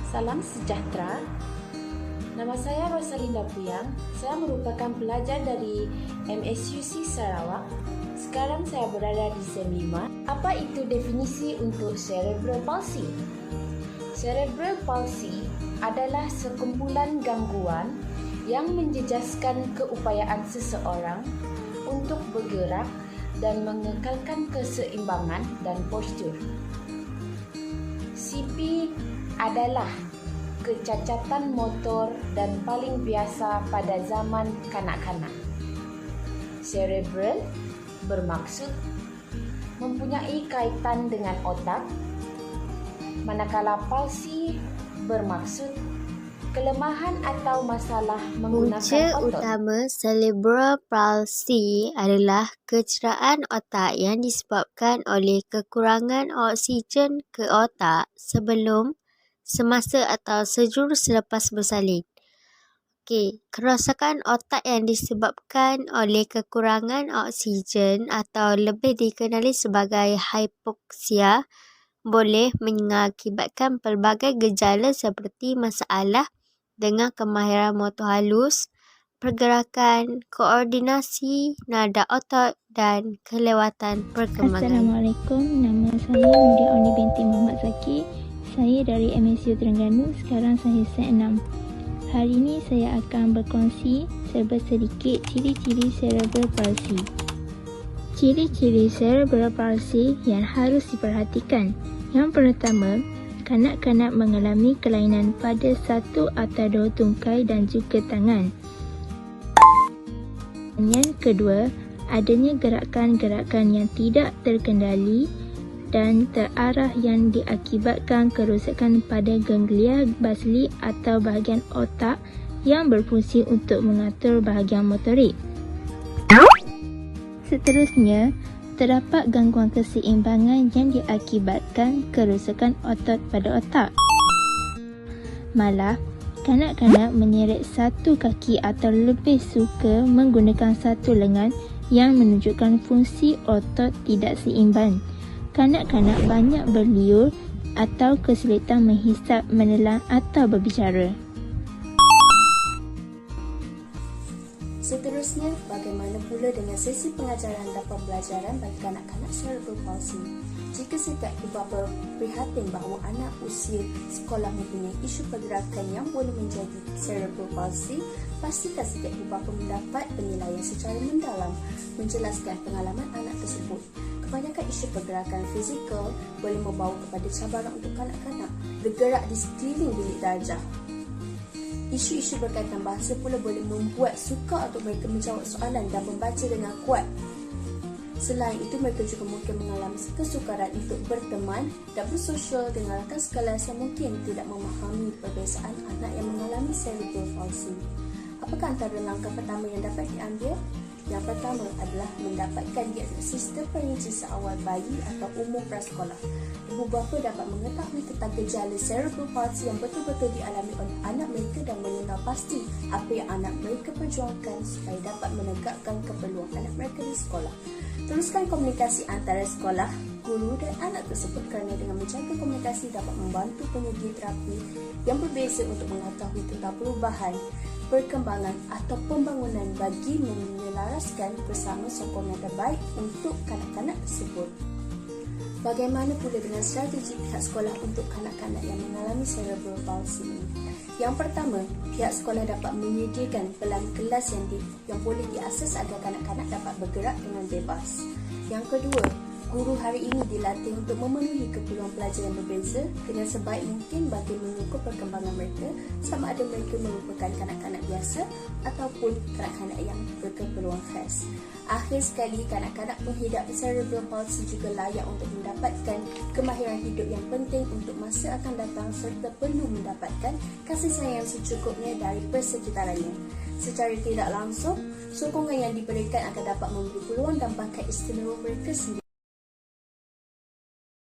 Salam sejahtera. Nama saya Rosalinda Puyang. Saya merupakan pelajar dari MSUC Sarawak. Sekarang saya berada di SEM 5. Apa itu definisi untuk cerebral palsy? Cerebral palsy adalah sekumpulan gangguan yang menjejaskan keupayaan seseorang untuk bergerak dan mengekalkan keseimbangan dan postur. CP adalah kecacatan motor dan paling biasa pada zaman kanak-kanak. Cerebral bermaksud mempunyai kaitan dengan otak, manakala palsi bermaksud kelemahan atau masalah menggunakan Punca otot. utama cerebral palsy adalah kecederaan otak yang disebabkan oleh kekurangan oksigen ke otak sebelum, semasa atau sejurus selepas bersalin. Kerosakan otak yang disebabkan oleh kekurangan oksigen atau lebih dikenali sebagai hypoksia boleh mengakibatkan pelbagai gejala seperti masalah dengan kemahiran motor halus, pergerakan, koordinasi, nada otot dan kelewatan perkembangan. Assalamualaikum, nama saya Nuria Oni binti Muhammad Zaki. Saya dari MSU Terengganu, sekarang saya SEM 6. Hari ini saya akan berkongsi serba sedikit ciri-ciri cerebral palsy. Ciri-ciri cerebral palsy yang harus diperhatikan. Yang pertama, kanak-kanak mengalami kelainan pada satu atau dua tungkai dan juga tangan. Yang kedua, adanya gerakan-gerakan yang tidak terkendali dan terarah yang diakibatkan kerosakan pada ganglia basali atau bahagian otak yang berfungsi untuk mengatur bahagian motorik. Seterusnya, terdapat gangguan keseimbangan yang diakibatkan kerosakan otot pada otak. Malah, kanak-kanak menyeret satu kaki atau lebih suka menggunakan satu lengan yang menunjukkan fungsi otot tidak seimbang. Kanak-kanak banyak berliur atau kesulitan menghisap, menelan atau berbicara. Seterusnya, bagaimana pula dengan sesi pengajaran dan pembelajaran bagi kanak-kanak cerebral palsy? Jika setiap ibu bapa prihatin bahawa anak usia sekolah mempunyai isu pergerakan yang boleh menjadi cerebral palsy, pastikan setiap ibu bapa mendapat penilaian secara mendalam menjelaskan pengalaman anak tersebut. Kebanyakan isu pergerakan fizikal boleh membawa kepada cabaran untuk kanak-kanak bergerak di sekeliling bilik darjah. Isu-isu berkaitan bahasa pula boleh membuat sukar untuk mereka menjawab soalan dan membaca dengan kuat. Selain itu, mereka juga mungkin mengalami kesukaran untuk berteman dan bersosial dengan rakan sekelas yang mungkin tidak memahami perbezaan anak yang mengalami cerebral palsy. Apakah antara langkah pertama yang dapat diambil? Yang pertama adalah mendapatkan diagnosis terperinci seawal bayi atau umur prasekolah. Ibu bapa dapat mengetahui tentang gejala cerebral palsy yang betul-betul dialami oleh anak mereka dan mengenal pasti apa yang anak mereka perjuangkan supaya dapat menegakkan keperluan anak mereka di sekolah. Teruskan komunikasi antara sekolah, guru dan anak tersebut kerana dengan menjaga komunikasi dapat membantu penyedia terapi yang berbeza untuk mengetahui tentang perubahan, perkembangan atau pembangunan bagi menyelaraskan bersama sokongan terbaik untuk kanak-kanak tersebut. Bagaimana pula dengan strategi pihak sekolah untuk kanak-kanak yang mengalami cerebral palsy ini? Yang pertama, pihak sekolah dapat menyediakan pelan kelas yang boleh diakses agar kanak-kanak dapat bergerak dengan bebas. Yang kedua, guru hari ini dilatih untuk memenuhi keperluan pelajar yang berbeza dengan sebaik mungkin bagi mengukur perkembangan mereka sama ada mereka merupakan kanak-kanak biasa ataupun kanak-kanak yang berkeperluan khas. Akhir sekali, kanak-kanak penghidap cerebral palsy juga layak untuk mendapatkan kemahiran hidup yang penting untuk masa akan datang serta perlu mendapatkan kasih sayang secukupnya dari persekitarannya. Secara tidak langsung, sokongan yang diberikan akan dapat memberi peluang dan bakat istimewa mereka sendiri